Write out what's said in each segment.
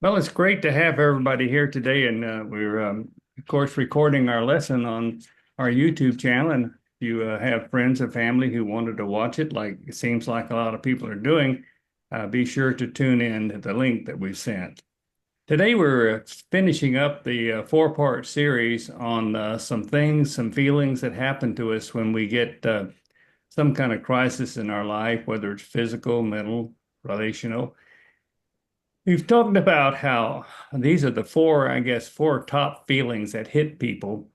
Well, it's great to have everybody here today, and we're, of course, recording our lesson on our YouTube channel. And if you have friends or family who wanted to watch it, like it seems like a lot of people are doing, be sure to tune in to the link that we've sent. Today, we're finishing up the four-part series on some things, some feelings that happen to us when we get some kind of crisis in our life, whether it's physical, mental, relational. We've talked about how these are the four, I guess, four top feelings that hit people.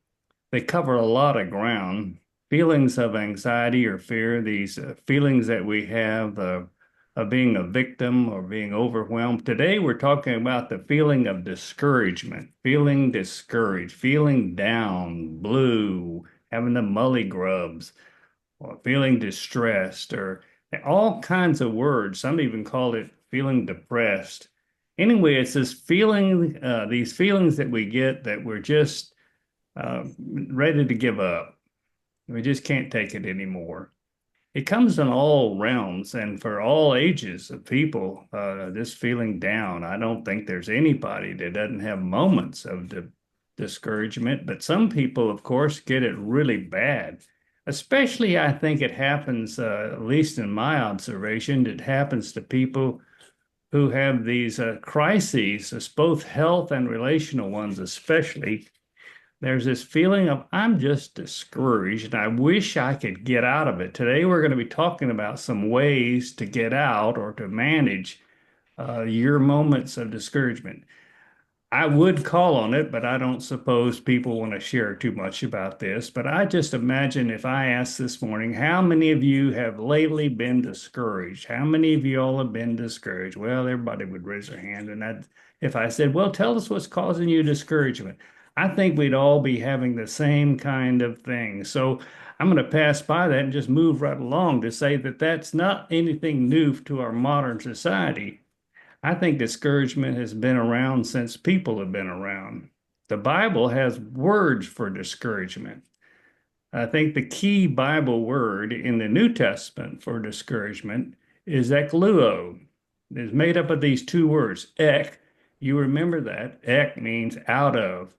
They cover a lot of ground. Feelings of anxiety or fear, these feelings that we have of being a victim or being overwhelmed. Today, we're talking about the feeling of discouragement, feeling discouraged, feeling down, blue, having the mully grubs, or feeling distressed, or all kinds of words. Some even call it feeling depressed. Anyway, it's this feeling, these feelings that we get that we're just ready to give up. We just can't take it anymore. It comes in all realms and for all ages of people, this feeling down. I don't think there's anybody that doesn't have moments of discouragement, but some people, of course, get it really bad. Especially, I think it happens, at least in my observation, it happens to people who have these crises, it's both health and relational ones, especially. There's this feeling of I'm just discouraged and I wish I could get out of it. Today, we're going to be talking about some ways to get out or to manage your moments of discouragement. I would call on it, but I don't suppose people want to share too much about this. But I just imagine if I asked this morning, how many of you have lately been discouraged? How many of you all have been discouraged? Well, everybody would raise their hand. And if I said, well, tell us what's causing you discouragement, I think we'd all be having the same kind of thing. So I'm going to pass by that and just move right along to say that that's not anything new to our modern society. I think discouragement has been around since people have been around. The Bible has words for discouragement. I think the key Bible word in the New Testament for discouragement is ekluo. It's made up of these two words. Ek, you remember that. Ek means out of,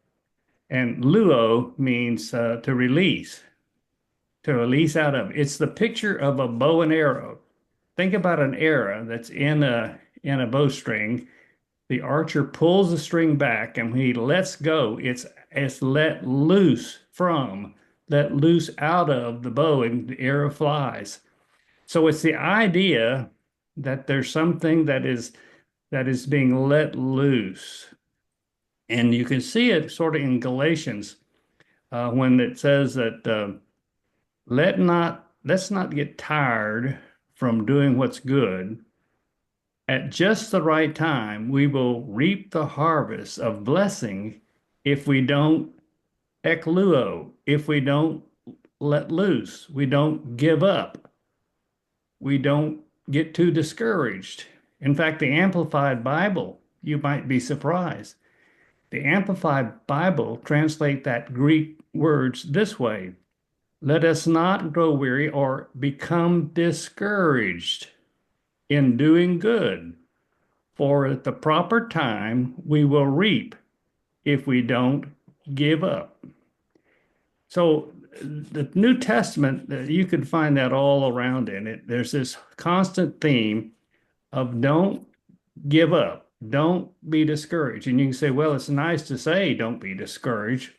and luo means to release out of. It's the picture of a bow and arrow. Think about an arrow that's in a bowstring. The archer pulls the string back, and when he lets go, it's let loose out of the bow, and the arrow flies. So it's the idea that there's something that is being let loose, and you can see it sort of in Galatians when it says that let's not get tired from doing what's good. At just the right time, we will reap the harvest of blessing if we don't ekluo, if we don't let loose, we don't give up, we don't get too discouraged. In fact, the Amplified Bible, you might be surprised. The Amplified Bible translate that Greek words this way: let us not grow weary or become discouraged in doing good. For at the proper time we will reap if we don't give up. So the New Testament, you could find that all around in it. There's this constant theme of don't give up, don't be discouraged. And you can say, well, it's nice to say don't be discouraged,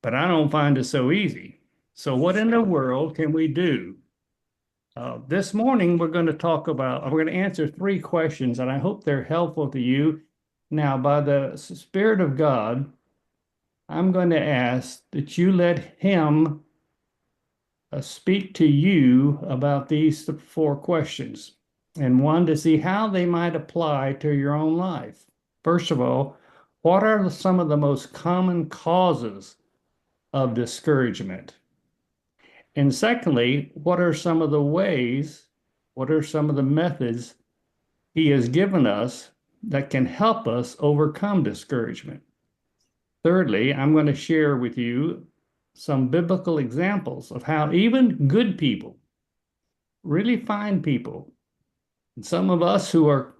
but I don't find it so easy. So what in the world can we do? This morning, we're going to answer three questions, and I hope they're helpful to you. Now, by the Spirit of God, I'm going to ask that you let Him speak to you about these four questions, and one to see how they might apply to your own life. First of all, what are some of the most common causes of discouragement? And secondly, what are some of the ways, what are some of the methods He has given us that can help us overcome discouragement? Thirdly, I'm going to share with you some biblical examples of how even good people, really fine people, some of us who are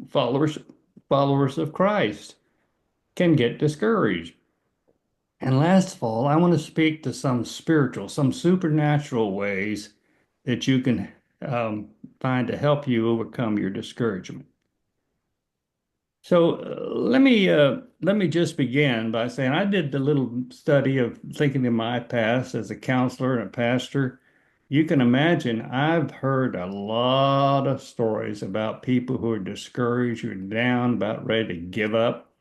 followers followers of Christ can get discouraged. And last of all, I want to speak to some spiritual, some supernatural ways that you can find to help you overcome your discouragement. So let me just begin by saying I did the little study of thinking in my past as a counselor and a pastor. You can imagine I've heard a lot of stories about people who are discouraged, who are down, about ready to give up.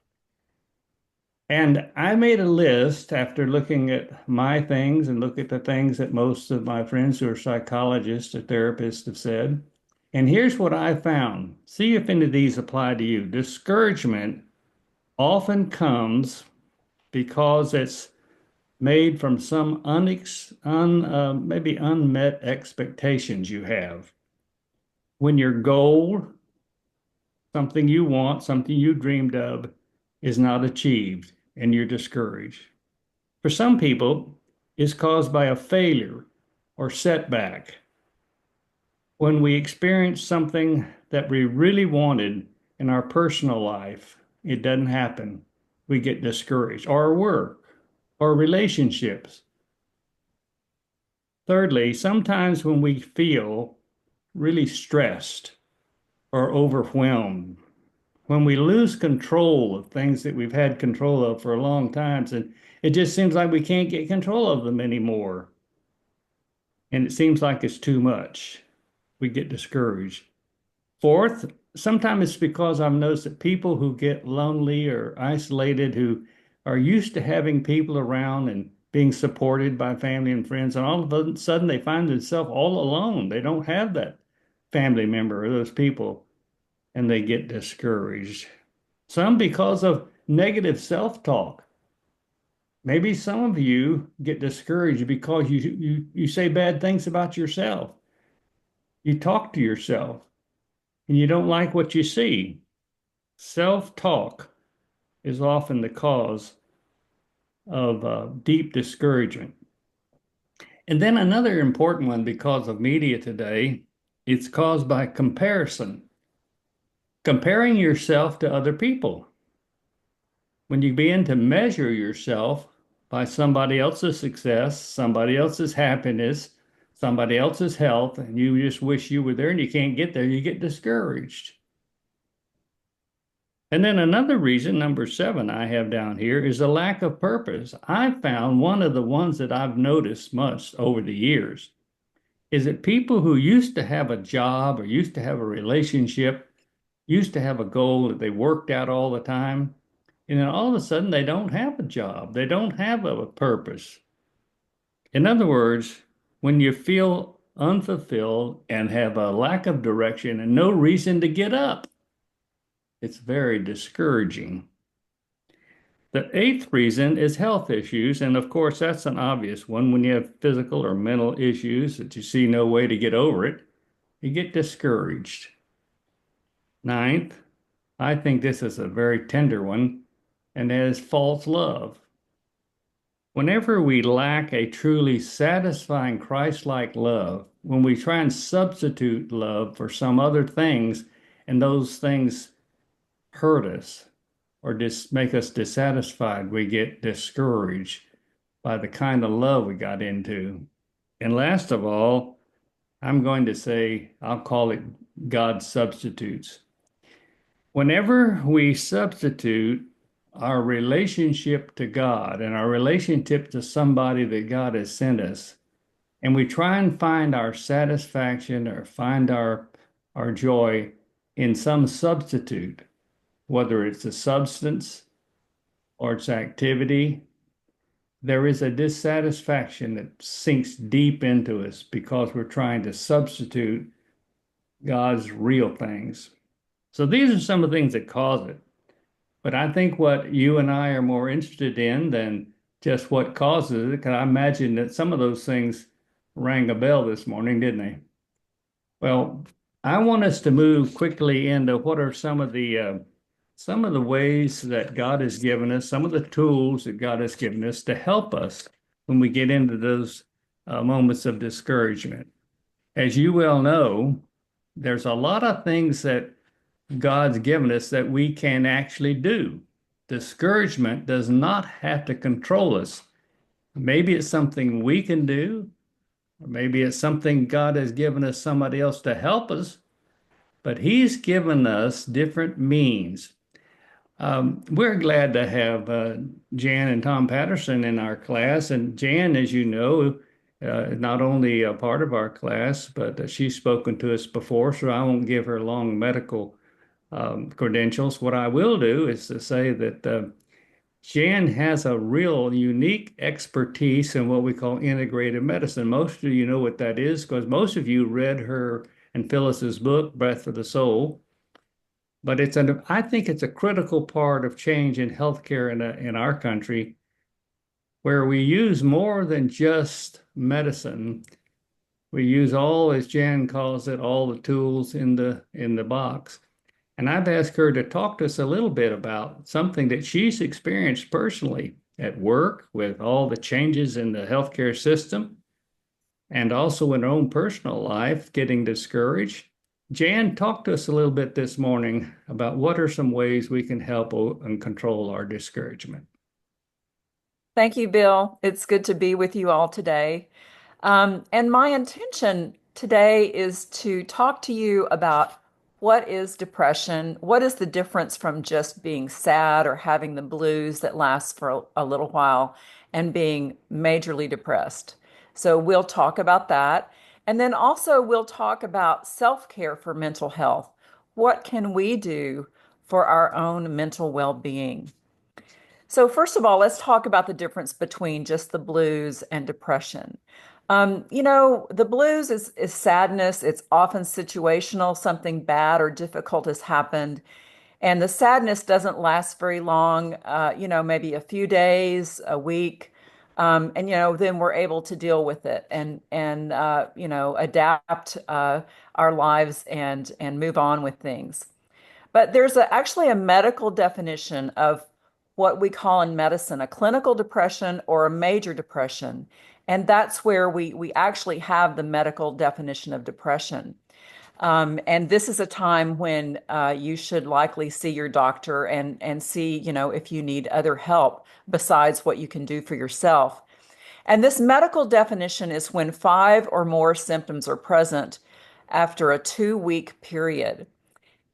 And I made a list after looking at my things and look at the things that most of my friends who are psychologists or therapists have said. And here's what I found. See if any of these apply to you. Discouragement often comes because it's made from some maybe unmet expectations you have. When your goal, something you want, something you dreamed of, is not achieved and you're discouraged. For some people, it's caused by a failure or setback. When we experience something that we really wanted in our personal life, it doesn't happen. We get discouraged, or work, or relationships. Thirdly, sometimes when we feel really stressed or overwhelmed, when we lose control of things that we've had control of for a long time, and it just seems like we can't get control of them anymore. And it seems like it's too much. We get discouraged. Fourth, sometimes it's because I've noticed that people who get lonely or isolated, who are used to having people around and being supported by family and friends, and all of a sudden they find themselves all alone. They don't have that family member or those people, and they get discouraged. Some because of negative self-talk. Maybe some of you get discouraged because you say bad things about yourself. You talk to yourself and you don't like what you see. Self-talk is often the cause of deep discouragement. And then another important one because of media today, it's caused by comparison. Comparing yourself to other people. When you begin to measure yourself by somebody else's success, somebody else's happiness, somebody else's health, and you just wish you were there and you can't get there, you get discouraged. And then another reason, number 7, I have down here is a lack of purpose. I found one of the ones that I've noticed much over the years is that people who used to have a job or used to have a relationship, used to have a goal that they worked out all the time, and then all of a sudden they don't have a job. They don't have a purpose. In other words, when you feel unfulfilled and have a lack of direction and no reason to get up, it's very discouraging. The 8th reason is health issues. And of course, that's an obvious one. When you have physical or mental issues that you see no way to get over it, you get discouraged. 9th, I think this is a very tender one, and that is false love. Whenever we lack a truly satisfying Christ-like love, when we try and substitute love for some other things, and those things hurt us or just make us dissatisfied, we get discouraged by the kind of love we got into. And last of all, I'm going to say, I'll call it God's substitutes. Whenever we substitute our relationship to God and our relationship to somebody that God has sent us, and we try and find our satisfaction or find our joy in some substitute, whether it's a substance or it's activity, there is a dissatisfaction that sinks deep into us because we're trying to substitute God's real things. So these are some of the things that cause it. But I think what you and I are more interested in than just what causes it, because I imagine that some of those things rang a bell this morning, didn't they? Well, I want us to move quickly into what are some of the ways that God has given us, some of the tools that God has given us to help us when we get into those moments of discouragement. As you well know, there's a lot of things that God's given us that we can actually do. Discouragement does not have to control us. Maybe it's something we can do, or maybe it's something God has given us somebody else to help us, but He's given us different means. We're glad to have Jan and Tom Patterson in our class. And Jan, as you know, not only a part of our class, but she's spoken to us before, so I won't give her long medical credentials. What I will do is to say that Jan has a real unique expertise in what we call integrative medicine. Most of you know what that is because most of you read her and Phyllis's book, Breath of the Soul. But I think it's a critical part of change in healthcare in our country, where we use more than just medicine. We use all, as Jan calls it, all the tools in the box. And I've asked her to talk to us a little bit about something that she's experienced personally at work with all the changes in the healthcare system and also in her own personal life, getting discouraged. Jan, talk to us a little bit this morning about what are some ways we can help and control our discouragement. Thank you, Bill. It's good to be with you all today. And my intention today is to talk to you about what is depression, what is the difference from just being sad or having the blues that lasts for a little while and being majorly depressed. So we'll talk about that. And then also we'll talk about self-care for mental health. What can we do for our own mental well-being? So, first of all, let's talk about the difference between just the blues and depression. The blues is sadness. It's often situational, something bad or difficult has happened. And the sadness doesn't last very long, maybe a few days, a week. Then we're able to deal with it and adapt our lives and move on with things. But there's actually a medical definition of what we call in medicine a clinical depression or a major depression. And that's where we actually have the medical definition of depression. And this is a time when you should likely see your doctor and see, if you need other help besides what you can do for yourself. And this medical definition is when 5 or more symptoms are present after a 2-week period.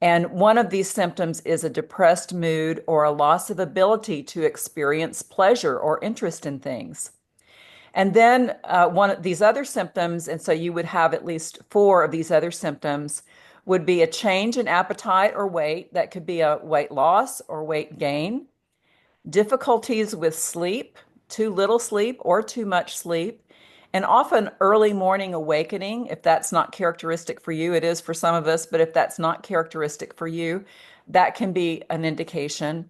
And one of these symptoms is a depressed mood or a loss of ability to experience pleasure or interest in things. And then one of these other symptoms, and so you would have at least 4 of these other symptoms, would be a change in appetite or weight. That could be a weight loss or weight gain, difficulties with sleep, too little sleep or too much sleep, and often early morning awakening. If that's not characteristic for you, it is for some of us, but if that's not characteristic for you, that can be an indication.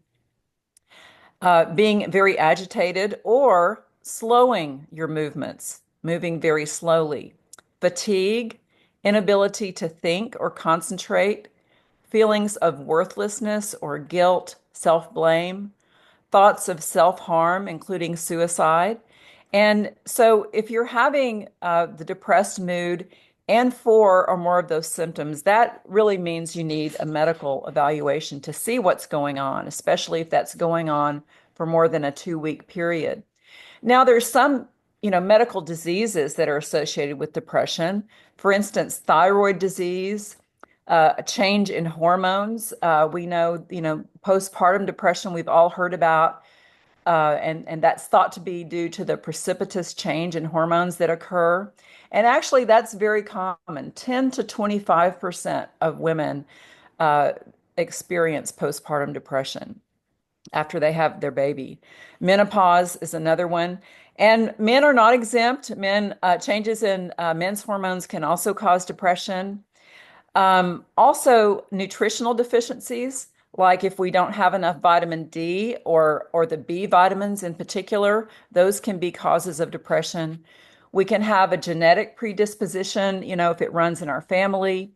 Being very agitated or slowing your movements, moving very slowly. Fatigue, inability to think or concentrate, feelings of worthlessness or guilt, self-blame, thoughts of self-harm, including suicide. And so if you're having the depressed mood and 4 or more of those symptoms, that really means you need a medical evaluation to see what's going on, especially if that's going on for more than a 2-week period. Now, there's some, medical diseases that are associated with depression. For instance, thyroid disease, a change in hormones. We know, postpartum depression we've all heard about, and that's thought to be due to the precipitous change in hormones that occur. And actually, that's very common. 10 to 25% of women experience postpartum depression after they have their baby. Menopause is another one. And men are not exempt. Changes in men's hormones can also cause depression. Also, nutritional deficiencies, like if we don't have enough vitamin D or the B vitamins in particular, those can be causes of depression. We can have a genetic predisposition, if it runs in our family.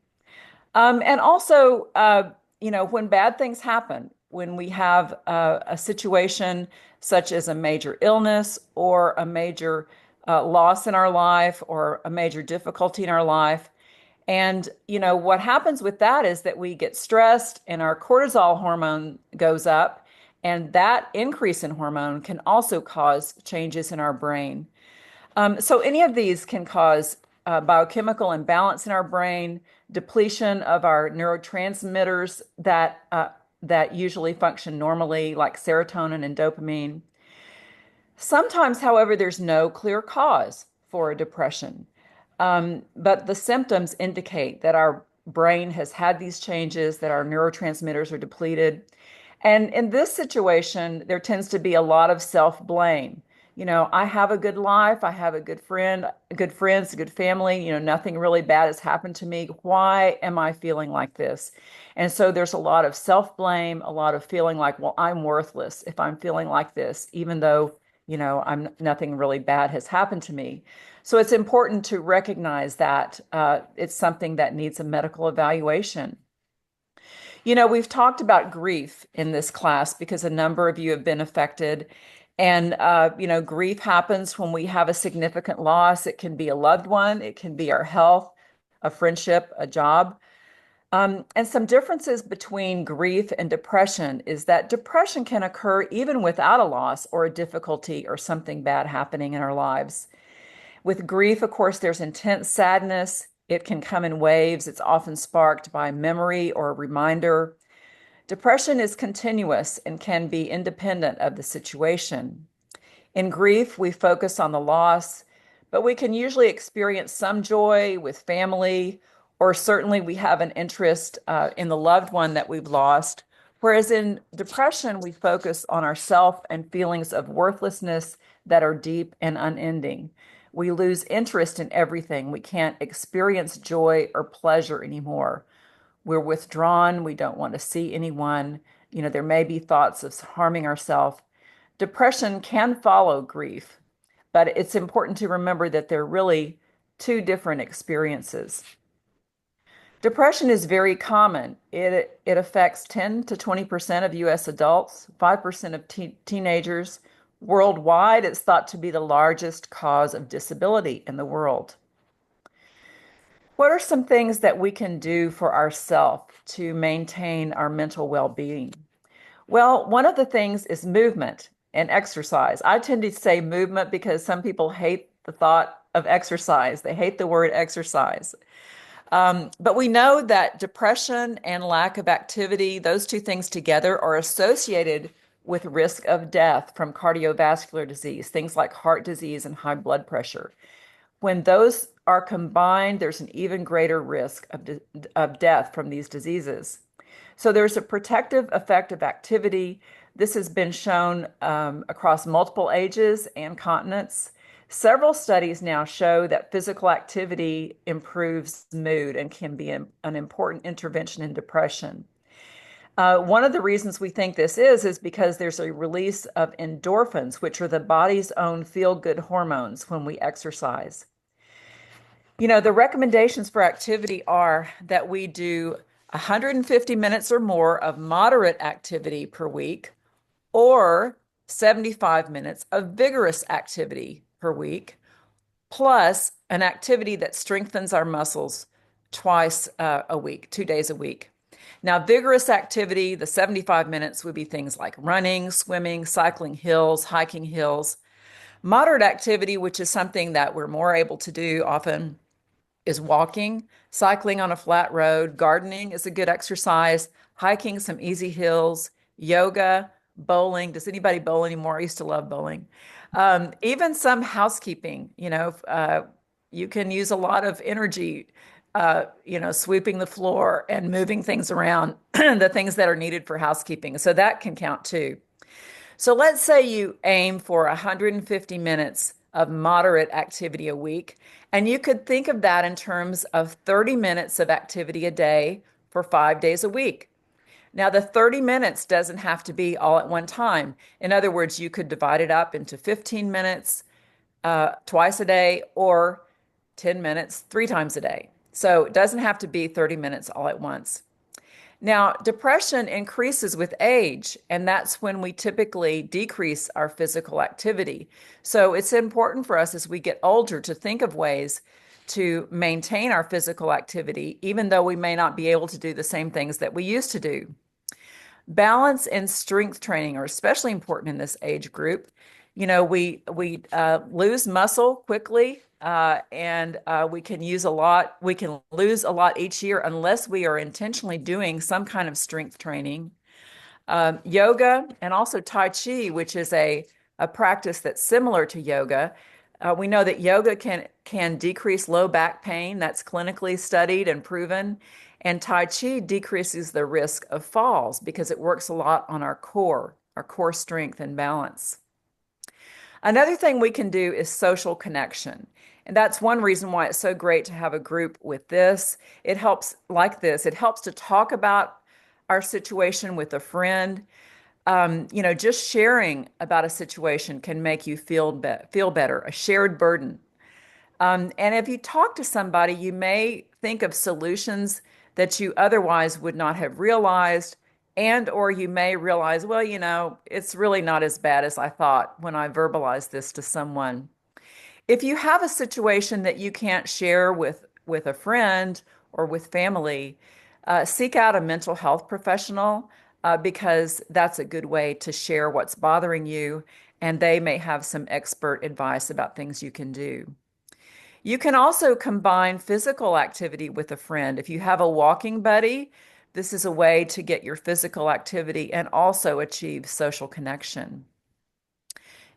And also, when bad things happen, when we have a situation such as a major illness or a major loss in our life or a major difficulty in our life, And, what happens with that is that we get stressed and our cortisol hormone goes up. And that increase in hormone can also cause changes in our brain. So any of these can cause biochemical imbalance in our brain, depletion of our neurotransmitters that usually function normally, like serotonin and dopamine. Sometimes, however, there's no clear cause for depression, but the symptoms indicate that our brain has had these changes, that our neurotransmitters are depleted. And in this situation, there tends to be a lot of self-blame. I have a good life, I have a good friend, good friends, a good family, nothing really bad has happened to me. Why am I feeling like this? And so there's a lot of self-blame, a lot of feeling like, well, I'm worthless if I'm feeling like this, even though I'm nothing really bad has happened to me. So it's important to recognize that it's something that needs a medical evaluation. We've talked about grief in this class because a number of you have been affected. And, grief happens when we have a significant loss. It can be a loved one, it can be our health, a friendship, a job. And some differences between grief and depression is that depression can occur even without a loss or a difficulty or something bad happening in our lives. With grief, of course, there's intense sadness. It can come in waves. It's often sparked by memory or a reminder. Depression is continuous and can be independent of the situation. In grief, we focus on the loss, but we can usually experience some joy with family, or certainly we have an interest in the loved one that we've lost. Whereas in depression, we focus on ourself and feelings of worthlessness that are deep and unending. We lose interest in everything. We can't experience joy or pleasure anymore. We're withdrawn. We don't want to see anyone. There may be thoughts of harming ourselves. Depression can follow grief, but it's important to remember that they're really two different experiences. Depression is very common. It affects 10 to 20% of US adults, 5% of teenagers. Worldwide, it's thought to be the largest cause of disability in the world. What are some things that we can do for ourselves to maintain our mental well-being? Well, one of the things is movement and exercise. I tend to say movement because some people hate the thought of exercise. They hate the word exercise. But we know that depression and lack of activity, those two things together, are associated with risk of death from cardiovascular disease, things like heart disease and high blood pressure. When those are combined, there's an even greater risk of death from these diseases. So there's a protective effect of activity. This has been shown across multiple ages and continents. Several studies now show that physical activity improves mood and can be an important intervention in depression. One of the reasons we think this is because there's a release of endorphins, which are the body's own feel-good hormones when we exercise. The recommendations for activity are that we do 150 minutes or more of moderate activity per week, or 75 minutes of vigorous activity per week, plus an activity that strengthens our muscles twice a week, 2 days a week. Now, vigorous activity, the 75 minutes would be things like running, swimming, cycling hills, hiking hills. Moderate activity, which is something that we're more able to do often, is walking, cycling on a flat road, gardening is a good exercise, hiking some easy hills, yoga, bowling. Does anybody bowl anymore? I used to love bowling. Even some housekeeping, you can use a lot of energy, sweeping the floor and moving things around, the things that are needed for housekeeping. So that can count too. So let's say you aim for 150 minutes of moderate activity a week, and you could think of that in terms of 30 minutes of activity a day for 5 days a week. Now, the 30 minutes doesn't have to be all at one time. In other words, you could divide it up into 15 minutes twice a day, or 10 minutes 3 times a day. So it doesn't have to be 30 minutes all at once. Now, depression increases with age, and that's when we typically decrease our physical activity. So it's important for us as we get older to think of ways to maintain our physical activity, even though we may not be able to do the same things that we used to do. Balance and strength training are especially important in this age group. We lose muscle quickly, and we can use a lot. We can lose a lot each year unless we are intentionally doing some kind of strength training. Yoga and also Tai Chi, which is a practice that's similar to yoga. We know that yoga can decrease low back pain. That's clinically studied and proven. And Tai Chi decreases the risk of falls because it works a lot on our core strength and balance. Another thing we can do is social connection. And that's one reason why it's so great to have a group with this. It helps like this. It helps to talk about our situation with a friend. Just sharing about a situation can make you feel better, a shared burden. And if you talk to somebody, you may think of solutions that you otherwise would not have realized, and or you may realize, well, it's really not as bad as I thought when I verbalized this to someone. If you have a situation that you can't share with a friend or with family, seek out a mental health professional because that's a good way to share what's bothering you, and they may have some expert advice about things you can do. You can also combine physical activity with a friend. If you have a walking buddy, this is a way to get your physical activity and also achieve social connection.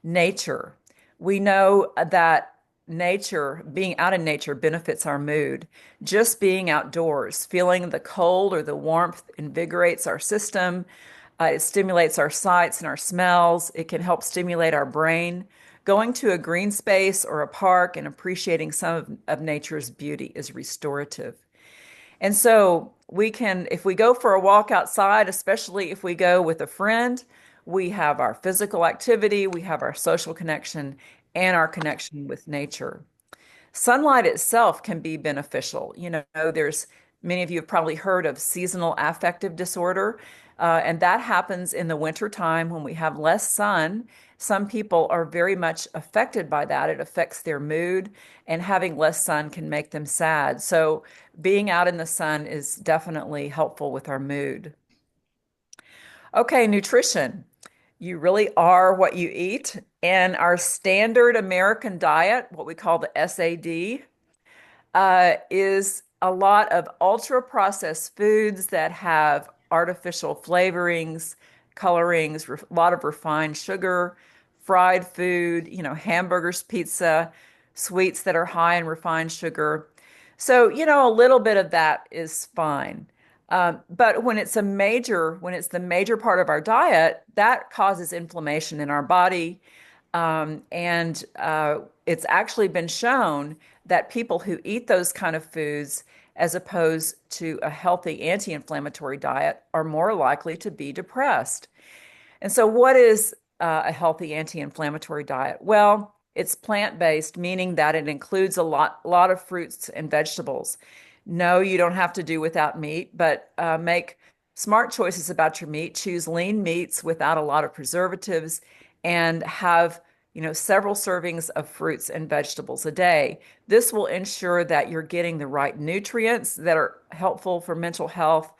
Nature. We know that being out in nature benefits our mood. Just being outdoors, feeling the cold or the warmth invigorates our system. It stimulates our sights and our smells. It can help stimulate our brain. Going to a green space or a park and appreciating some of nature's beauty is restorative. And so we can, if we go for a walk outside, especially if we go with a friend, we have our physical activity, we have our social connection, and our connection with nature. Sunlight itself can be beneficial. There's many of you have probably heard of seasonal affective disorder, and that happens in the winter time when we have less sun. Some people are very much affected by that. It affects their mood, and having less sun can make them sad. So, being out in the sun is definitely helpful with our mood. Okay, nutrition. You really are what you eat. And our standard American diet, what we call the SAD, is a lot of ultra processed foods that have artificial flavorings, colorings, a lot of refined sugar, fried food, hamburgers, pizza, sweets that are high in refined sugar. So, a little bit of that is fine. But when it's the major part of our diet, that causes inflammation in our body. And it's actually been shown that people who eat those kind of foods, as opposed to a healthy anti-inflammatory diet, are more likely to be depressed. And so, what is a healthy anti-inflammatory diet? Well, it's plant-based, meaning that it includes a lot of fruits and vegetables. No, you don't have to do without meat, but make smart choices about your meat. Choose lean meats without a lot of preservatives, and have several servings of fruits and vegetables a day. This will ensure that you're getting the right nutrients that are helpful for mental health,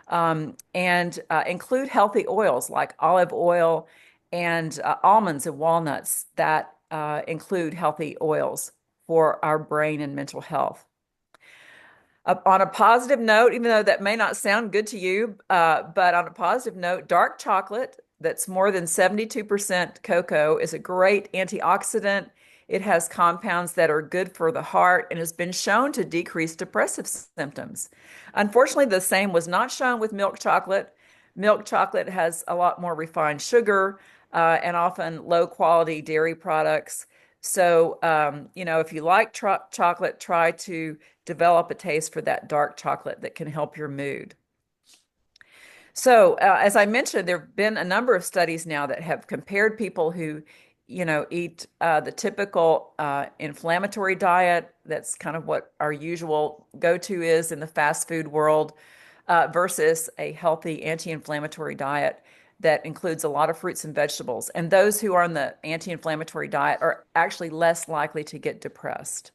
and include healthy oils like olive oil and almonds and walnuts that include healthy oils for our brain and mental health. On a positive note, even though that may not sound good to you, but on a positive note, dark chocolate that's more than 72% cocoa is a great antioxidant. It has compounds that are good for the heart and has been shown to decrease depressive symptoms. Unfortunately, the same was not shown with milk chocolate. Milk chocolate has a lot more refined sugar and often low quality dairy products. So, if you like chocolate, try to develop a taste for that dark chocolate that can help your mood. So, as I mentioned, there have been a number of studies now that have compared people who, eat the typical inflammatory diet. That's kind of what our usual go-to is in the fast food world, versus a healthy anti-inflammatory diet that includes a lot of fruits and vegetables. And those who are on the anti-inflammatory diet are actually less likely to get depressed.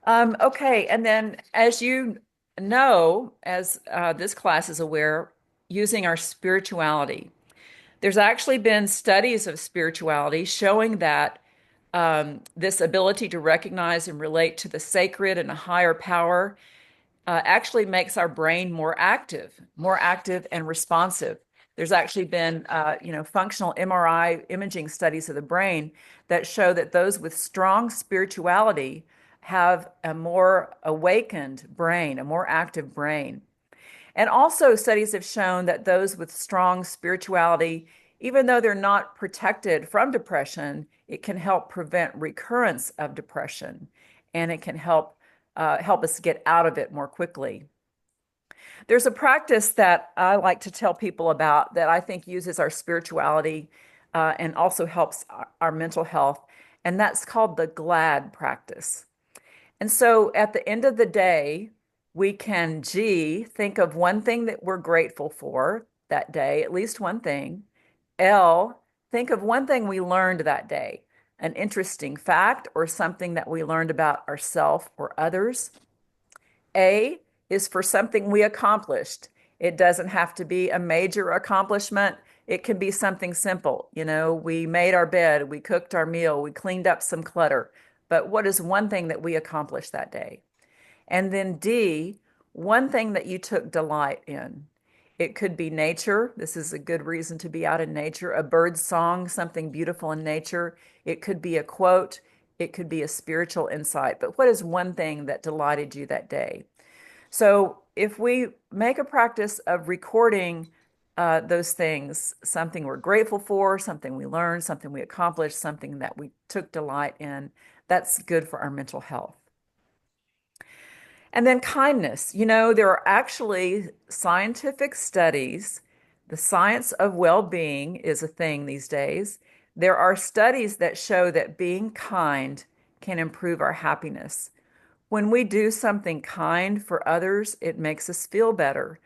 Okay, and then as you know, as this class is aware, using our spirituality. There's actually been studies of spirituality showing that this ability to recognize and relate to the sacred and a higher power actually makes our brain more active and responsive. There's actually been, functional MRI imaging studies of the brain that show that those with strong spirituality have a more awakened brain, a more active brain. And also, studies have shown that those with strong spirituality, even though they're not protected from depression, it can help prevent recurrence of depression, and it can help us get out of it more quickly. There's a practice that I like to tell people about that I think uses our spirituality and also helps our mental health, and that's called the GLAD practice. And so at the end of the day, we can think of one thing that we're grateful for that day, at least one thing. L, think of one thing we learned that day, an interesting fact or something that we learned about ourselves or others. A is for something we accomplished. It doesn't have to be a major accomplishment. It can be something simple. You know, we made our bed, we cooked our meal, we cleaned up some clutter. But what is one thing that we accomplished that day? And then D, one thing that you took delight in. It could be nature. This is a good reason to be out in nature, a bird's song, something beautiful in nature. It could be a quote. It could be a spiritual insight. But what is one thing that delighted you that day? So if we make a practice of recording those things, something we're grateful for, something we learned, something we accomplished, something that we took delight in, that's good for our mental health. And then kindness. You know, there are actually scientific studies. The science of well-being is a thing these days. There are studies that show that being kind can improve our happiness. When we do something kind for others, it makes us feel better.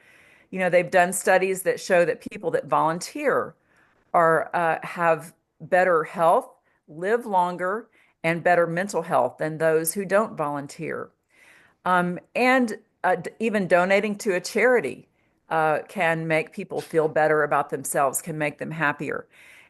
You know, they've done studies that show that people that volunteer are have better health, live longer, and better mental health than those who don't volunteer. And even donating to a charity can make people feel better about themselves, can make them happier.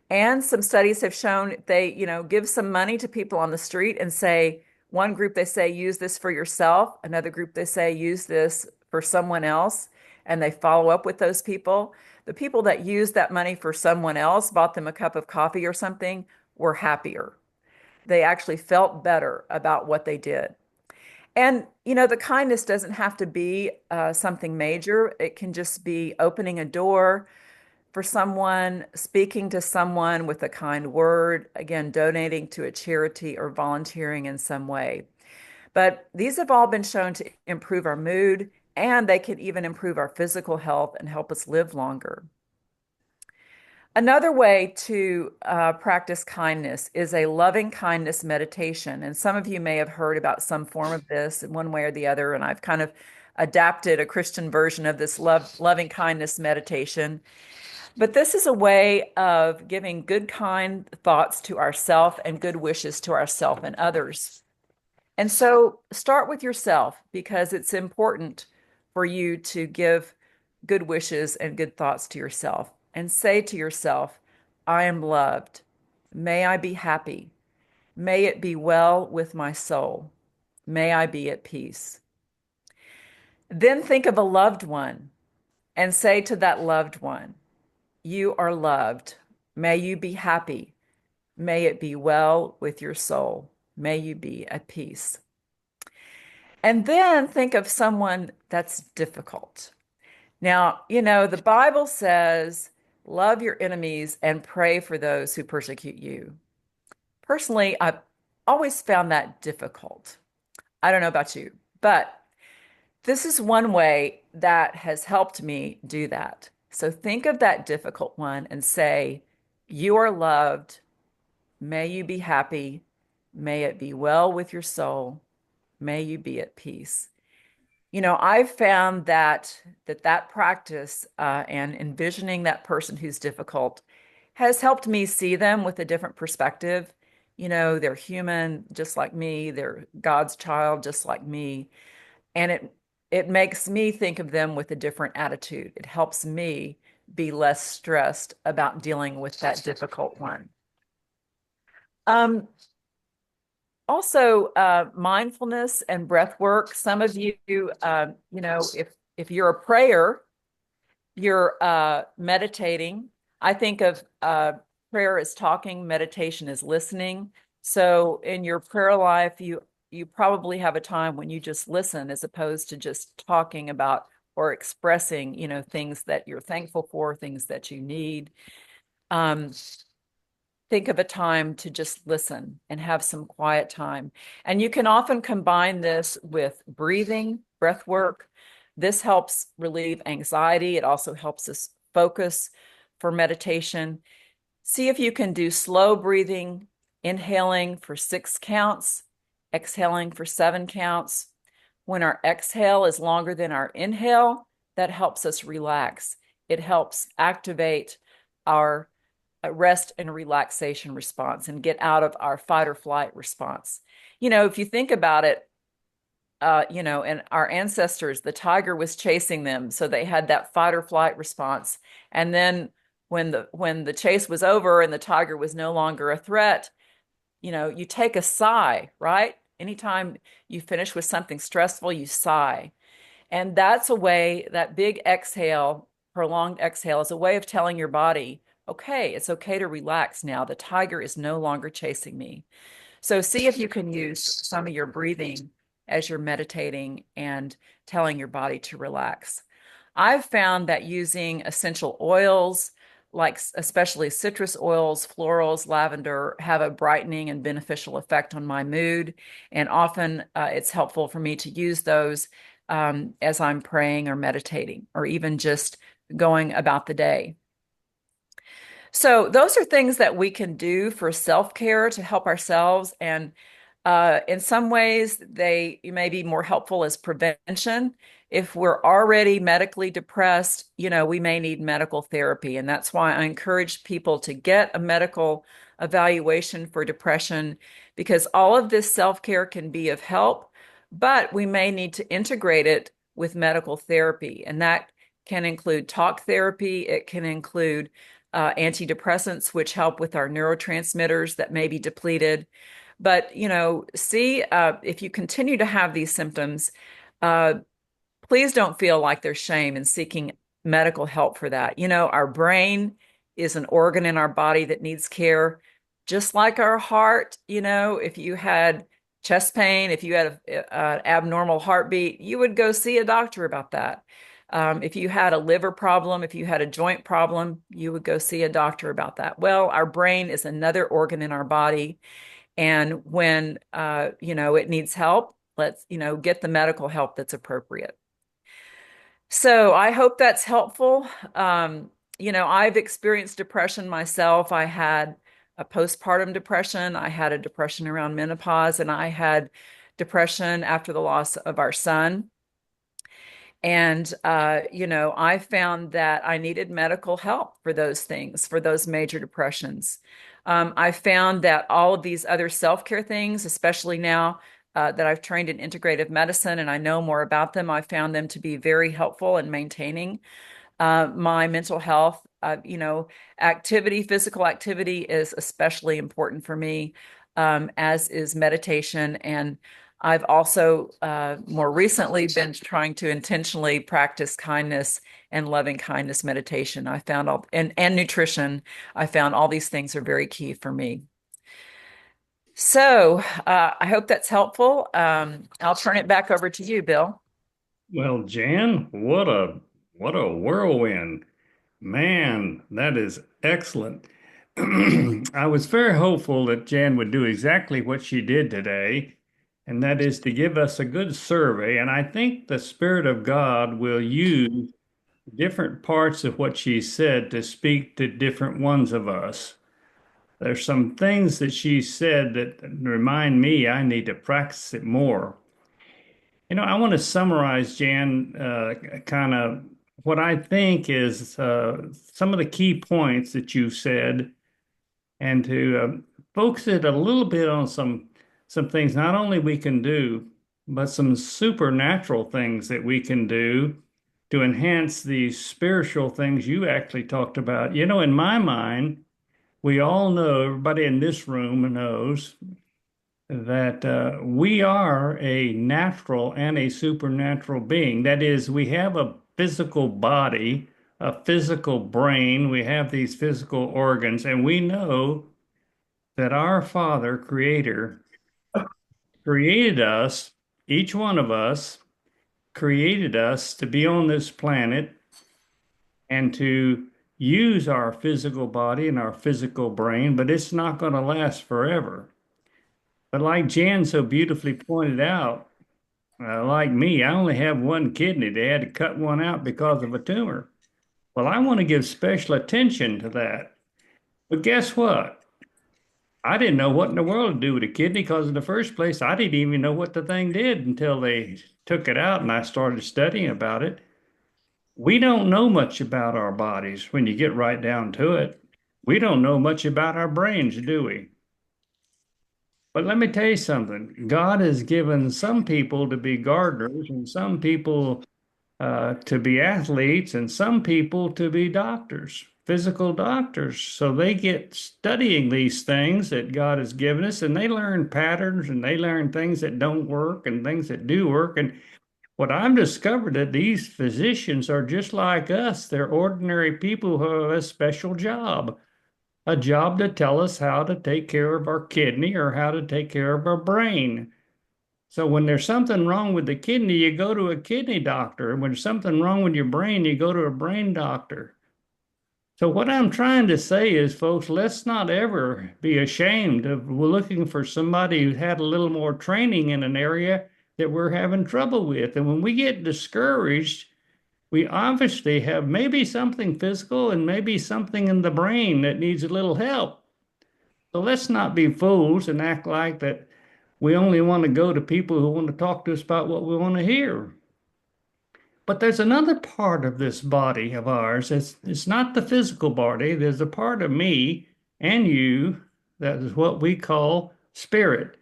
And some studies have shown they, give some money to people on the street and say, one group they say, use this for yourself. Another group they say, use this for someone else. And they follow up with those people. The people that used that money for someone else, bought them a cup of coffee or something, were happier. They actually felt better about what they did. And, the kindness doesn't have to be something major. It can just be opening a door for someone, speaking to someone with a kind word, again, donating to a charity or volunteering in some way. But these have all been shown to improve our mood, and they can even improve our physical health and help us live longer. Another way to practice kindness is a loving kindness meditation. And some of you may have heard about some form of this in one way or the other. And I've kind of adapted a Christian version of this loving kindness meditation. But this is a way of giving good, kind thoughts to ourself and good wishes to ourself and others. And so start with yourself because it's important for you to give good wishes and good thoughts to yourself and say to yourself, I am loved. May I be happy. May it be well with my soul. May I be at peace. Then think of a loved one and say to that loved one, you are loved. May you be happy. May it be well with your soul. May you be at peace. And then think of someone that's difficult. Now, the Bible says, love your enemies and pray for those who persecute you. Personally, I've always found that difficult. I don't know about you, but this is one way that has helped me do that. So think of that difficult one and say, you are loved. May you be happy. May it be well with your soul. May you be at peace. I've found that practice and envisioning that person who's difficult has helped me see them with a different perspective. They're human just like me. They're God's child just like me. And it makes me think of them with a different attitude. It helps me be less stressed about dealing with that difficult one. Um, mindfulness and breath work. Some of you, if you're a prayer, you're meditating. I think of prayer as talking, meditation is listening. So in your prayer life, you probably have a time when you just listen as opposed to just talking about or expressing, things that you're thankful for, things that you need. Um, think of a time to just listen and have some quiet time. And you can often combine this with breathing, breath work. This helps relieve anxiety. It also helps us focus for meditation. See if you can do slow breathing, inhaling for 6 counts, exhaling for 7 counts. When our exhale is longer than our inhale, that helps us relax. It helps activate our rest and relaxation response and get out of our fight or flight response. If you think about it, and our ancestors, the tiger was chasing them, so they had that fight or flight response. And then when the chase was over and the tiger was no longer a threat, you take a sigh, right? Anytime you finish with something stressful, you sigh. And that's a way, that big exhale, prolonged exhale, is a way of telling your body, okay, it's okay to relax now. The tiger is no longer chasing me. So see if you can use some of your breathing as you're meditating and telling your body to relax. I've found that using essential oils, like especially citrus oils, florals, lavender, have a brightening and beneficial effect on my mood. And often it's helpful for me to use those as I'm praying or meditating, or even just going about the day. So those are things that we can do for self-care to help ourselves. And in some ways, they may be more helpful as prevention. If we're already medically depressed, we may need medical therapy. And that's why I encourage people to get a medical evaluation for depression, because all of this self-care can be of help, but we may need to integrate it with medical therapy. And that can include talk therapy. It can include antidepressants, which help with our neurotransmitters that may be depleted. But, see if you continue to have these symptoms, uh, please don't feel like there's shame in seeking medical help for that. Our brain is an organ in our body that needs care, just like our heart. If you had chest pain, if you had an abnormal heartbeat, you would go see a doctor about that. If you had a liver problem, if you had a joint problem, you would go see a doctor about that. Well, our brain is another organ in our body. And when, it needs help, let's, get the medical help that's appropriate. So I hope that's helpful. I've experienced depression myself. I had a postpartum depression. I had a depression around menopause, and I had depression after the loss of our son. And, I found that I needed medical help for those things, for those major depressions. I found that all of these other self-care things, especially now that I've trained in integrative medicine and I know more about them, I found them to be very helpful in maintaining my mental health. Physical activity is especially important for me, as is meditation. And I've also more recently been trying to intentionally practice kindness and loving kindness meditation. I found and nutrition. I found all these things are very key for me. So I hope that's helpful. I'll turn it back over to you, Bill. Well, Jan, what a whirlwind. Man, that is excellent. I was very hopeful that Jan would do exactly what she did today, and that is to give us a good survey. And I think the Spirit of God will use different parts of what she said to speak to different ones of us. There's some things that she said that remind me I need to practice it more. I want to summarize, Jan, kind of what I think is some of the key points that you said, and to focus it a little bit on some things not only we can do, but some supernatural things that we can do to enhance the spiritual things you actually talked about. You know, in my mind, we all know, everybody in this room knows that we are a natural and a supernatural being. That is, we have a physical body, a physical brain, we have these physical organs, and we know that our Father, Creator, created us, each one of us, created us to be on this planet and to use our physical body and our physical brain, but it's not going to last forever. But like Jan so beautifully pointed out, like me, I only have one kidney. They had to cut one out because of a tumor. Well, I want to give special attention to that. But guess what? I didn't know what in the world to do with a kidney because in the first place, I didn't even know what the thing did until they took it out and I started studying about it. We don't know much about our bodies when you get right down to it. We don't know much about our brains, do we? But let me tell you something. God has given some people to be gardeners and some people to be athletes and some people to be doctors, physical doctors. So they get studying these things that God has given us and they learn patterns and they learn things that don't work and things that do work. And what I've discovered that these physicians are just like us. They're ordinary people who have a special job, a job to tell us how to take care of our kidney or how to take care of our brain. So when there's something wrong with the kidney, you go to a kidney doctor. When there's something wrong with your brain, you go to a brain doctor. So what I'm trying to say is, folks, let's not ever be ashamed of looking for somebody who had a little more training in an area that we're having trouble with. And when we get discouraged, we obviously have maybe something physical and maybe something in the brain that needs a little help. So let's not be fools and act like that we only want to go to people who want to talk to us about what we want to hear. But there's another part of this body of ours. It's not the physical body. There's a part of me and you that is what we call spirit.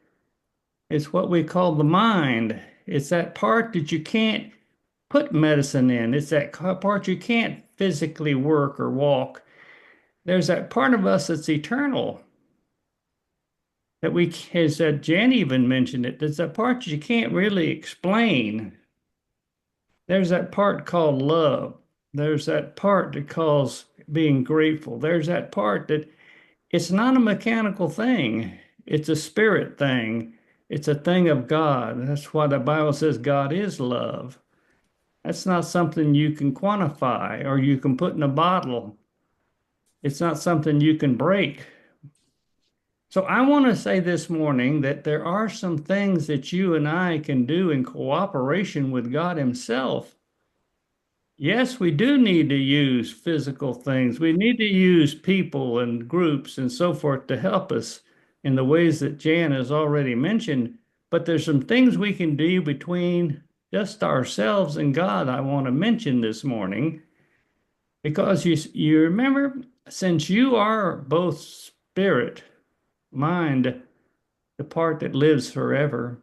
It's what we call the mind. It's that part that you can't put medicine in. It's that part you can't physically work or walk. There's that part of us that's eternal that we, as Jan even mentioned it, there's that part that you can't really explain. There's that part called love. There's that part that calls being grateful. There's that part that it's not a mechanical thing. It's a spirit thing. It's a thing of God. That's why the Bible says God is love. That's not something you can quantify or you can put in a bottle. It's not something you can break. So I want to say this morning that there are some things that you and I can do in cooperation with God Himself. Yes, we do need to use physical things. We need to use people and groups and so forth to help us in the ways that Jan has already mentioned. But there's some things we can do between just ourselves and God I want to mention this morning because you remember, since you are both spirit, mind, the part that lives forever,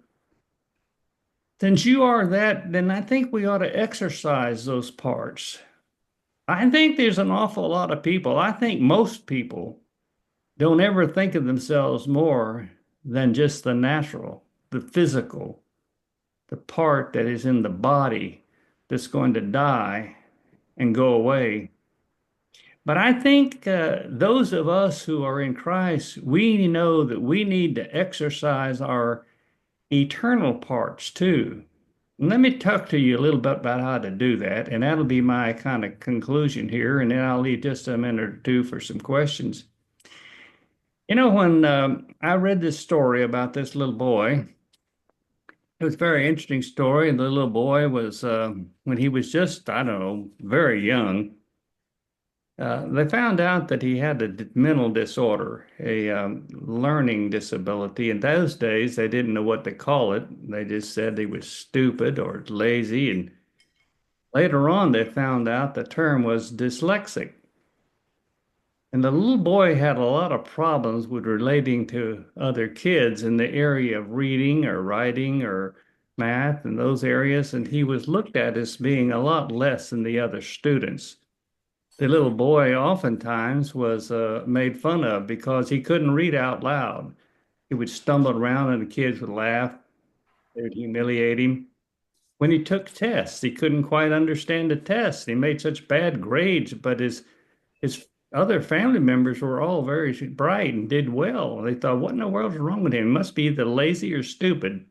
since you are that, then I think we ought to exercise those parts. I think there's an awful lot of people. I think most people don't ever think of themselves more than just the natural, the physical, the part that is in the body that's going to die and go away. But I think those of us who are in Christ, we know that we need to exercise our eternal parts too. And let me talk to you a little bit about how to do that, and that'll be my kind of conclusion here, and then I'll leave just a minute or two for some questions. You know, when I read this story about this little boy, it was a very interesting story. And the little boy was, when he was just, I don't know, very young, they found out that he had a mental disorder, a learning disability. In those days, they didn't know what to call it. They just said he was stupid or lazy. And later on, they found out the term was dyslexic. And the little boy had a lot of problems with relating to other kids in the area of reading or writing or math and those areas. And he was looked at as being a lot less than the other students. The little boy oftentimes was made fun of because he couldn't read out loud. He would stumble around and the kids would laugh. They would humiliate him. When he took tests, he couldn't quite understand the tests. He made such bad grades, but his other family members were all very bright and did well. They thought, what in the world is wrong with him? He must be either lazy or stupid.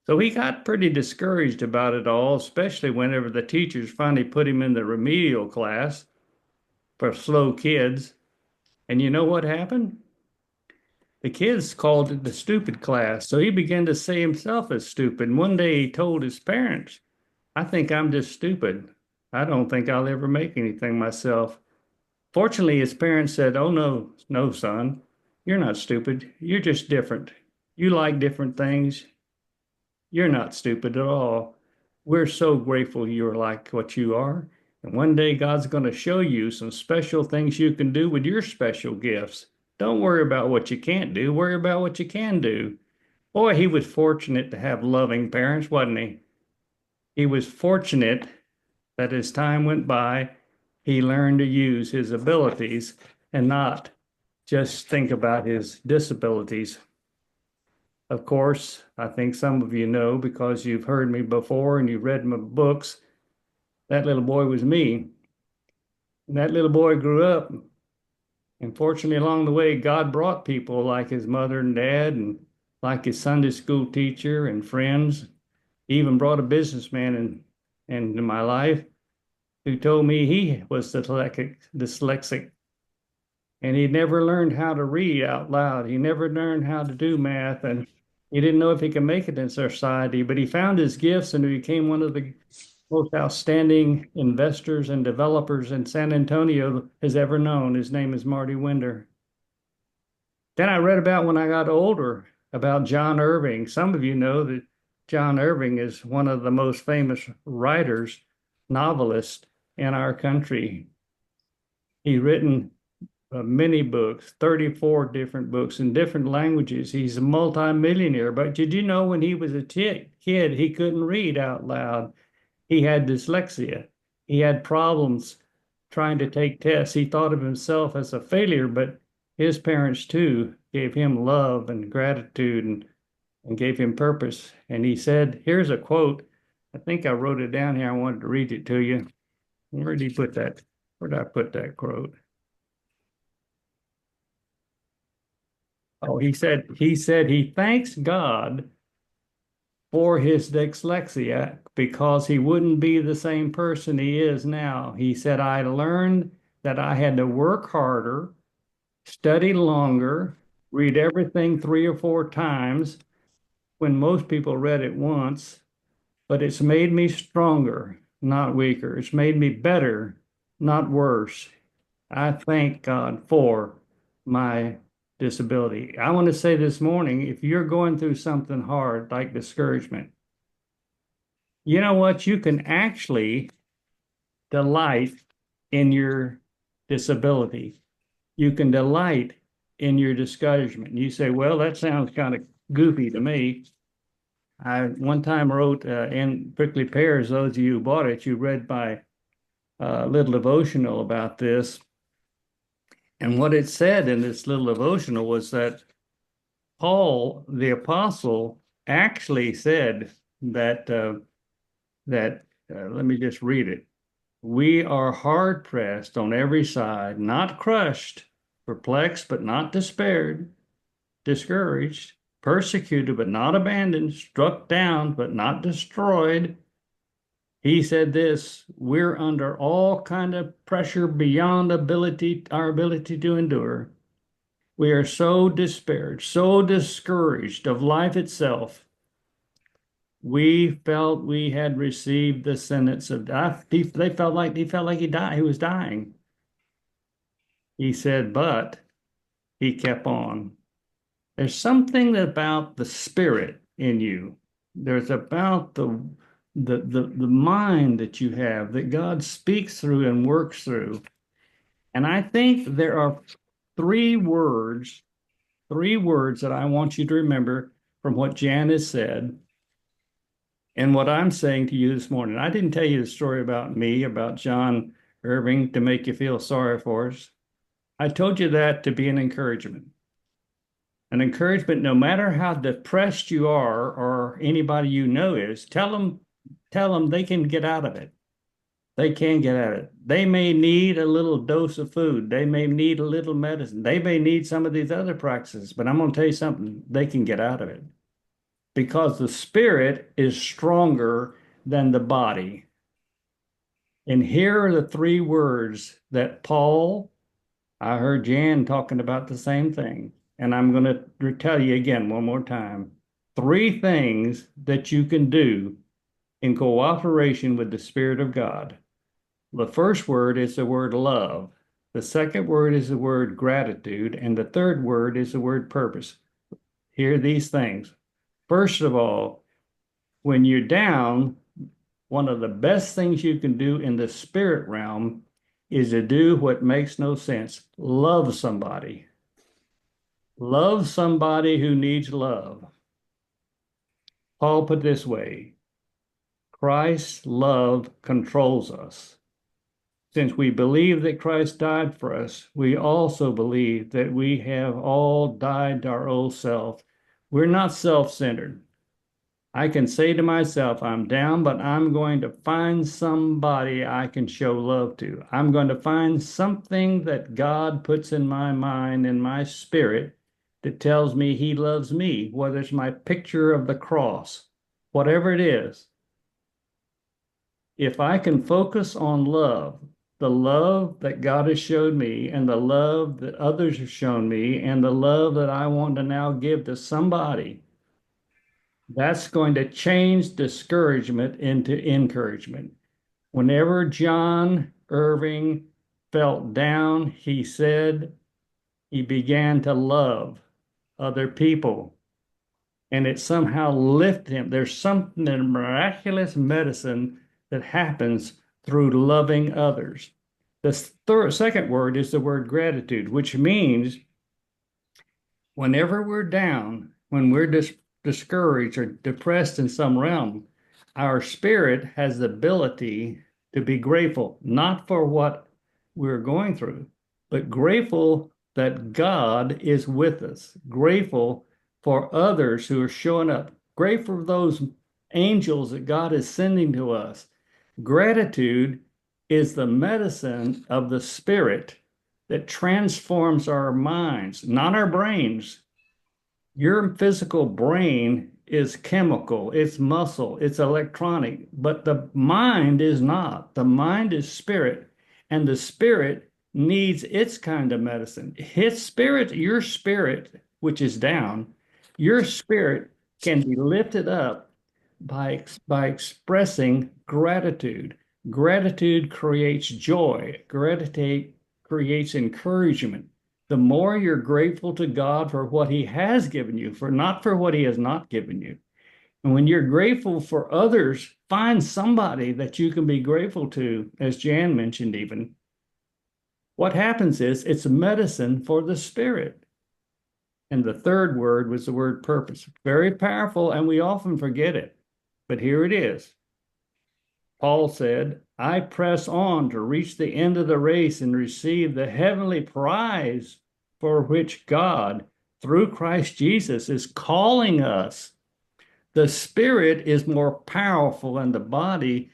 So he got pretty discouraged about it all, especially whenever the teachers finally put him in the remedial class for slow kids. And you know what happened? The kids called it the stupid class. So he began to see himself as stupid. And one day he told his parents, I think I'm just stupid. I don't think I'll ever make anything myself. Fortunately, his parents said, oh, no, no, son, you're not stupid. You're just different. You like different things. You're not stupid at all. We're so grateful you're like what you are. And one day God's going to show you some special things you can do with your special gifts. Don't worry about what you can't do. Worry about what you can do. Boy, he was fortunate to have loving parents, wasn't he? He was fortunate that as time went by, he learned to use his abilities and not just think about his disabilities. Of course, I think some of you know because you've heard me before and you've read my books, that little boy was me. And that little boy grew up. And fortunately, along the way, God brought people like his mother and dad and like his Sunday school teacher and friends. He even brought a businessman into my life who told me he was dyslexic and he never learned how to read out loud. He never learned how to do math, and he didn't know if he could make it in society. But he found his gifts and he became one of the most outstanding investors and developers in San Antonio has ever known. His name is Marty Winder. Then I read about when I got older about John Irving. Some of you know that John Irving is one of the most famous writers, novelists in our country. He's written many books, 34 different books in different languages. He's a multimillionaire. But did you know when he was a kid, he couldn't read out loud? He had dyslexia. He had problems trying to take tests. He thought of himself as a failure, but his parents too gave him love and gratitude and gave him purpose. And he said, here's a quote. I think I wrote it down here. I wanted to read it to you. Where did he put that? Where did I put that quote? Oh, he said he thanks God for his dyslexia because he wouldn't be the same person he is now. He said, I learned that I had to work harder, study longer, read everything 3 or 4 times when most people read it once, but it's made me stronger, not weaker. It's made me better, not worse. I thank God for my disability. I want to say this morning, if you're going through something hard like discouragement, you know what? You can actually delight in your disability. You can delight in your discouragement. You say, well, that sounds kind of goofy to me. I one time wrote in Prickly Pears, those of you who bought it, you read my little devotional about this. And what it said in this little devotional was that Paul, the apostle, actually said that let me just read it. We are hard pressed on every side, not crushed, perplexed but not despaired, discouraged, persecuted but not abandoned, struck down but not destroyed. He said this, we're under all kind of pressure beyond our ability to endure. We are so despaired, so discouraged of life itself. We felt we had received the sentence of death. They felt like he died. He was dying. He said, but he kept on. There's something about the spirit in you. There's about the mind that you have that God speaks through and works through. And I think there are three words that I want you to remember from what Jan has said and what I'm saying to you this morning. I didn't tell you the story about me, about John Irving, to make you feel sorry for us. I told you that to be an encouragement. An encouragement, no matter how depressed you are or anybody you know is, tell them they can get out of it. They can get out of it. They may need a little dose of food. They may need a little medicine. They may need some of these other practices, but I'm going to tell you something, they can get out of it because the spirit is stronger than the body. And here are the three words that Paul, I heard Jan talking about the same thing. And I'm going to tell you again one more time. Three things that you can do in cooperation with the Spirit of God. The first word is the word love. The second word is the word gratitude. And the third word is the word purpose. Hear these things. First of all, when you're down, one of the best things you can do in the spirit realm is to do what makes no sense. Love somebody. Love somebody who needs love. Paul put it this way, Christ's love controls us. Since we believe that Christ died for us, we also believe that we have all died to our old self. We're not self-centered. I can say to myself, I'm down, but I'm going to find somebody I can show love to. I'm going to find something that God puts in my mind, in my spirit, that tells me he loves me, whether it's my picture of the cross, whatever it is. If I can focus on love, the love that God has showed me, and the love that others have shown me, and the love that I want to now give to somebody, that's going to change discouragement into encouragement. Whenever John Irving felt down, he said he began to love other people, and it somehow lifted him. There's something in miraculous medicine that happens through loving others. The second word is the word gratitude, which means whenever we're down, when we're discouraged or depressed in some realm, our spirit has the ability to be grateful, not for what we're going through, but grateful that God is with us, grateful for others who are showing up, grateful for those angels that God is sending to us. Gratitude is the medicine of the spirit that transforms our minds, not our brains. Your physical brain is chemical, it's muscle, it's electronic, but the mind is not. The mind is spirit, and the spirit needs its kind of medicine. His spirit, your spirit, which is down, your spirit can be lifted up by expressing gratitude. Gratitude creates joy. Gratitude creates encouragement. The more you're grateful to God for what he has given you, for not for what he has not given you. And when you're grateful for others, find somebody that you can be grateful to, as Jan mentioned even. What happens is it's medicine for the spirit. And the third word was the word purpose. Very powerful, and we often forget it. But here it is. Paul said, I press on to reach the end of the race and receive the heavenly prize for which God, through Christ Jesus, is calling us. The spirit is more powerful than the body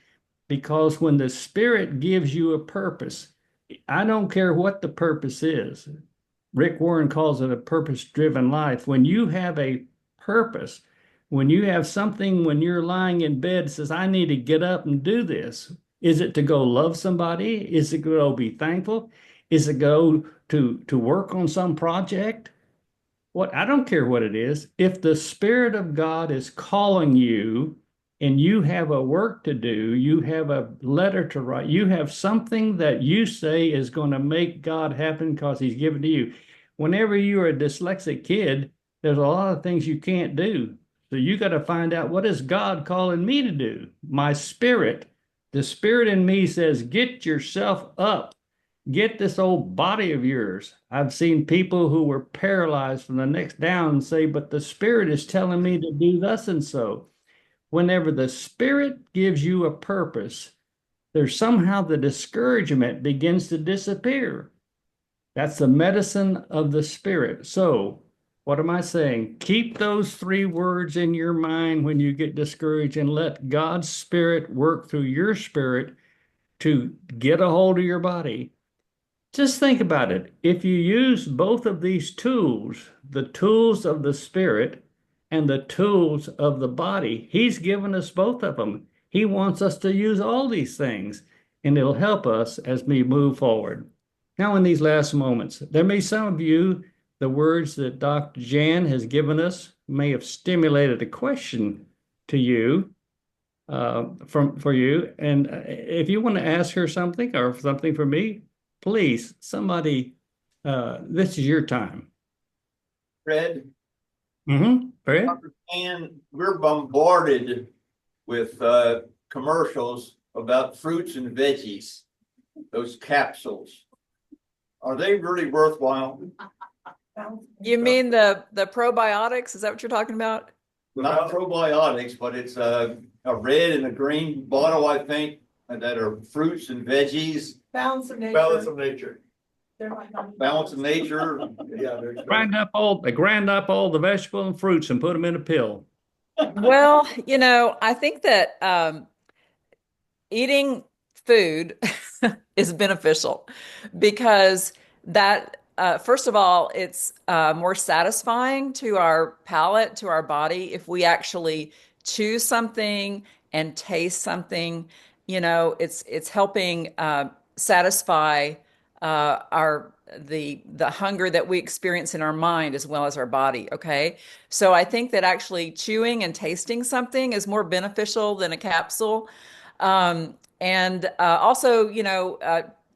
because when the spirit gives you a purpose, I don't care what the purpose is. Rick Warren calls it a purpose-driven life. When you have a purpose, when you have something, when you're lying in bed, says, I need to get up and do this. Is it to go love somebody? Is it to go be thankful? Is it go to work on some project? What I don't care what it is. If the Spirit of God is calling you and you have a work to do, you have a letter to write, you have something that you say is going to make God happen because he's given to you. Whenever you're a dyslexic kid, there's a lot of things you can't do. So you got to find out, what is God calling me to do? My spirit, the spirit in me says, get yourself up get this old body of yours. I've seen people who were paralyzed from the neck down say, but the Spirit is telling me to do thus and so. Whenever the Spirit gives you a purpose, there's somehow the discouragement begins to disappear. That's the medicine of the Spirit. So, what am I saying? Keep those three words in your mind when you get discouraged and let God's Spirit work through your spirit to get a hold of your body. Just think about it. If you use both of these tools, the tools of the spirit and the tools of the body, He's given us both of them. He wants us to use all these things, and it'll help us as we move forward. Now, in these last moments, there may some of you, the words that Dr. Jan has given us may have stimulated a question to you for you. And if you want to ask her something or something for me, please, somebody, this is your time. Fred, Fred? and we're bombarded with commercials about fruits and veggies, those capsules. Are they really worthwhile? You mean the probiotics? Is that what you're talking about? Not probiotics, but it's a red and a green bottle, I think, that are fruits and veggies. Balance of nature. Balance of nature. Balance of nature. Yeah, They grind up all the vegetables and fruits and put them in a pill. Well, I think that eating food is beneficial because that, first of all, it's more satisfying to our palate, to our body, if we actually choose something and taste something. It's helping satisfy the hunger that we experience in our mind as well as our body. Okay, so I think that actually chewing and tasting something is more beneficial than a capsule. And also,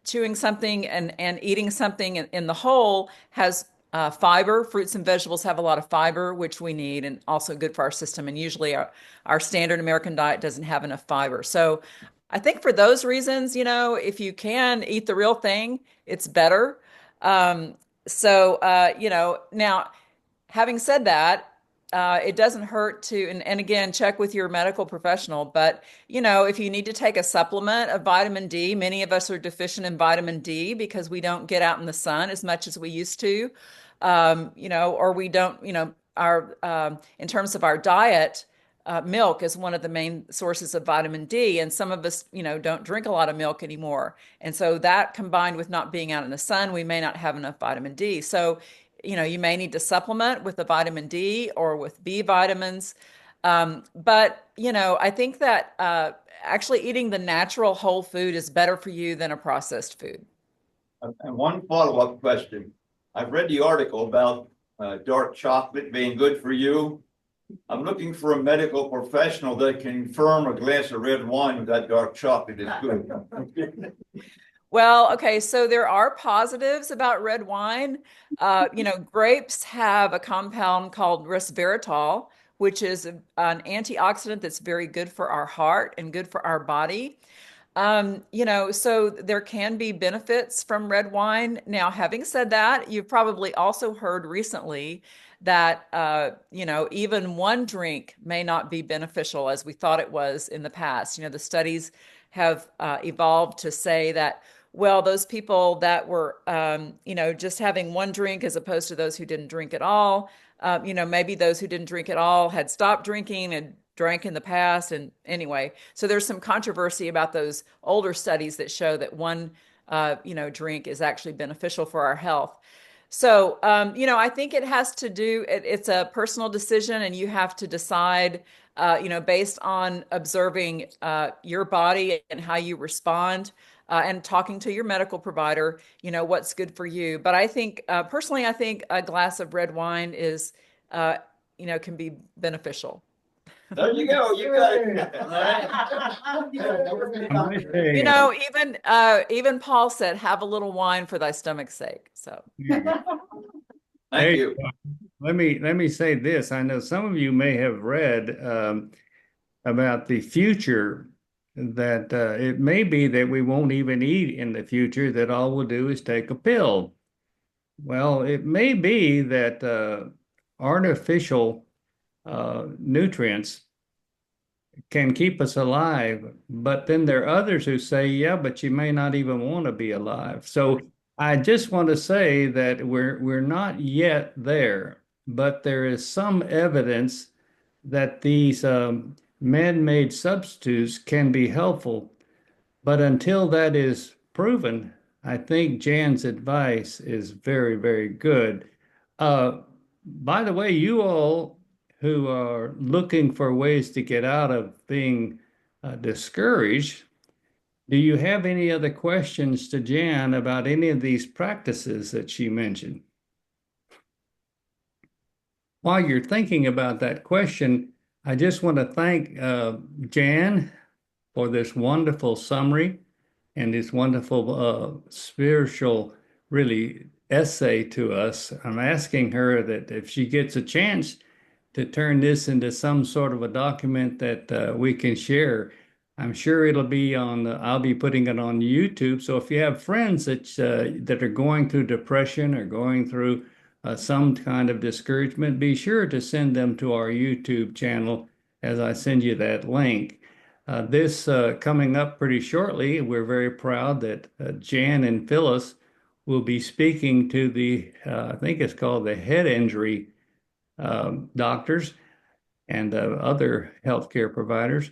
chewing something and eating something in the whole has fiber. Fruits and vegetables have a lot of fiber, which we need, and also good for our system. And usually our standard American diet doesn't have enough fiber. So I think for those reasons, if you can eat the real thing, it's better. Um, now, having said that, it doesn't hurt to, and again, check with your medical professional. But, if you need to take a supplement of vitamin D, many of us are deficient in vitamin D because we don't get out in the sun as much as we used to. Or we don't, in terms of our diet, milk is one of the main sources of vitamin D. And some of us, don't drink a lot of milk anymore. And so that combined with not being out in the sun, we may not have enough vitamin D. So, you may need to supplement with the vitamin D or with B vitamins. But, I think that actually eating the natural whole food is better for you than a processed food. And one follow-up question. I've read the article about dark chocolate being good for you. I'm looking for a medical professional that can confirm a glass of red wine with that dark chocolate is good. Well, okay, so there are positives about red wine. Grapes have a compound called resveratrol, which is an antioxidant that's very good for our heart and good for our body. So there can be benefits from red wine. Now, having said that, you've probably also heard recently that, even one drink may not be beneficial as we thought it was in the past. The studies have evolved to say that, well, those people that were, just having one drink as opposed to those who didn't drink at all, maybe those who didn't drink at all had stopped drinking and drank in the past. And anyway, so there's some controversy about those older studies that show that one, drink is actually beneficial for our health. So, I think it has to do, it's a personal decision, and you have to decide, based on observing your body and how you respond, and talking to your medical provider, what's good for you. But I think, personally, I think a glass of red wine is, can be beneficial. There you go. You got it. Even Paul said, "Have a little wine for thy stomach's sake." So, Thank you. Let me say this. I know some of you may have read about the future that it may be that we won't even eat in the future, that all we'll do is take a pill. Well, it may be that artificial nutrients can keep us alive, but then there are others who say, yeah, but you may not even want to be alive. So I just want to say that we're not yet there, but there is some evidence that these man-made substitutes can be helpful. But until that is proven, I think Jan's advice is very, very good. By the way, you all who are looking for ways to get out of being discouraged, do you have any other questions to Jan about any of these practices that she mentioned? While you're thinking about that question, I just want to thank Jan for this wonderful summary and this wonderful spiritual, really, essay to us. I'm asking her that if she gets a chance to turn this into some sort of a document that we can share, I'm sure it'll be on, I'll be putting it on YouTube. So if you have friends that are going through depression or going through some kind of discouragement, be sure to send them to our YouTube channel as I send you that link. This coming up pretty shortly, we're very proud that Jan and Phyllis will be speaking to the, I think it's called the head injury doctors and other healthcare providers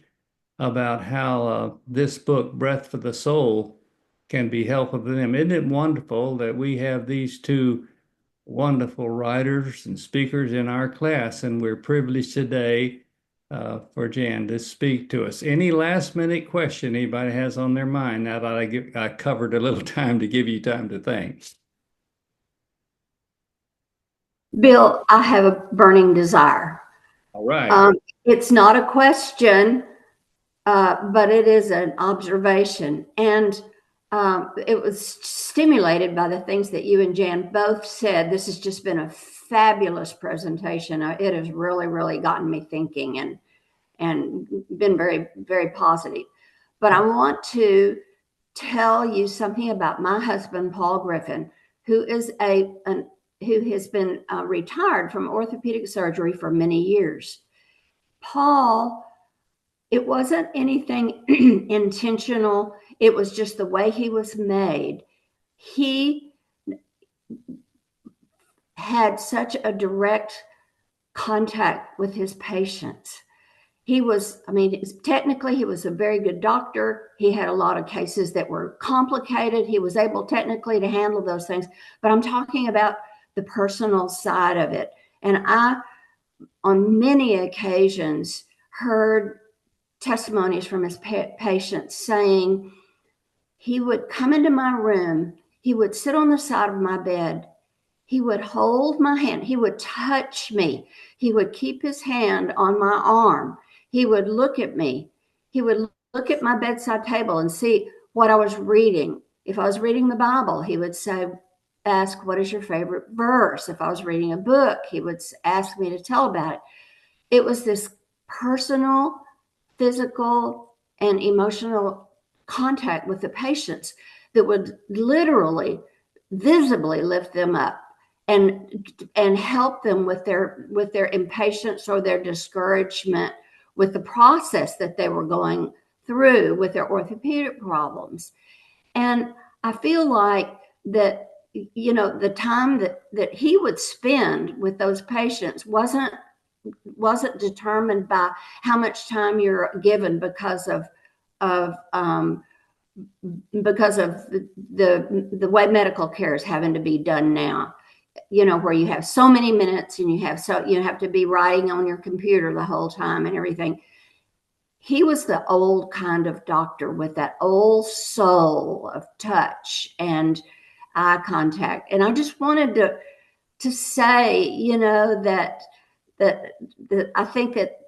about how this book, Breath for the Soul, can be helpful to them. Isn't it wonderful that we have these two wonderful writers and speakers in our class, and we're privileged today for Jan to speak to us. Any last minute question anybody has on their mind now that I covered a little time to give you time to think? Bill, I have a burning desire. All right. It's not a question, but it is an observation. And it was stimulated by the things that you and Jan both said. This has just been a fabulous presentation. It has really, really gotten me thinking and been very, very positive. But I want to tell you something about my husband, Paul Griffin, who is who has been retired from orthopedic surgery for many years. Paul, it wasn't anything intentional. It was just the way he was made. He had such a direct contact with his patients. He was, technically, he was a very good doctor. He had a lot of cases that were complicated. He was able technically to handle those things. But I'm talking about the personal side of it. And I, on many occasions, heard testimonies from his patients saying he would come into my room, he would sit on the side of my bed, he would hold my hand, he would touch me, he would keep his hand on my arm, he would look at me, he would look at my bedside table and see what I was reading. If I was reading the Bible, he would ask, what is your favorite verse? If I was reading a book, he would ask me to tell about it. It was this personal, physical, and emotional contact with the patients that would literally, visibly lift them up and help them with their impatience or their discouragement with the process that they were going through with their orthopedic problems. And I feel like that, the time that he would spend with those patients wasn't determined by how much time you're given because of the way medical care is having to be done now, where you have so many minutes and you have to be writing on your computer the whole time and everything. He was the old kind of doctor with that old soul of touch and eye contact. And I just wanted to say, that I think that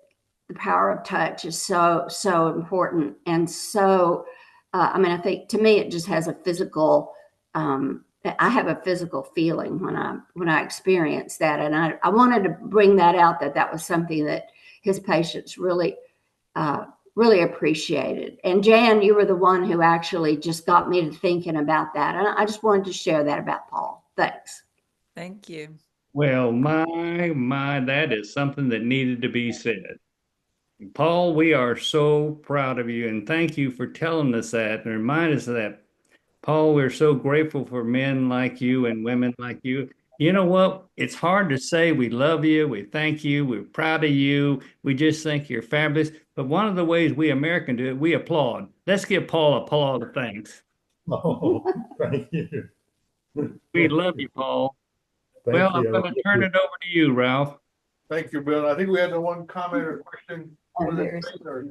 the power of touch is so important. And so, I think to me, it just has a physical, I have a physical feeling when I experience that. And I wanted to bring that out, that was something that his patients really really appreciate it. And Jan, you were the one who actually just got me to thinking about that. And I just wanted to share that about Paul. Thanks. Thank you. Well, my, that is something that needed to be said. Paul, we are so proud of you and thank you for telling us that and remind us of that. Paul, we're so grateful for men like you and women like you. You know what? It's hard to say we love you, we thank you, we're proud of you, we just think you're fabulous. But one of the ways we Americans do it, we applaud. Let's give Paul a applaud of thanks. Oh, thank you. We love you, Paul. Well, Thank I'm you. going to turn it over to you, Ralph. Thank you, Bill. I think we had the one comment or question. Oh, there's- Or-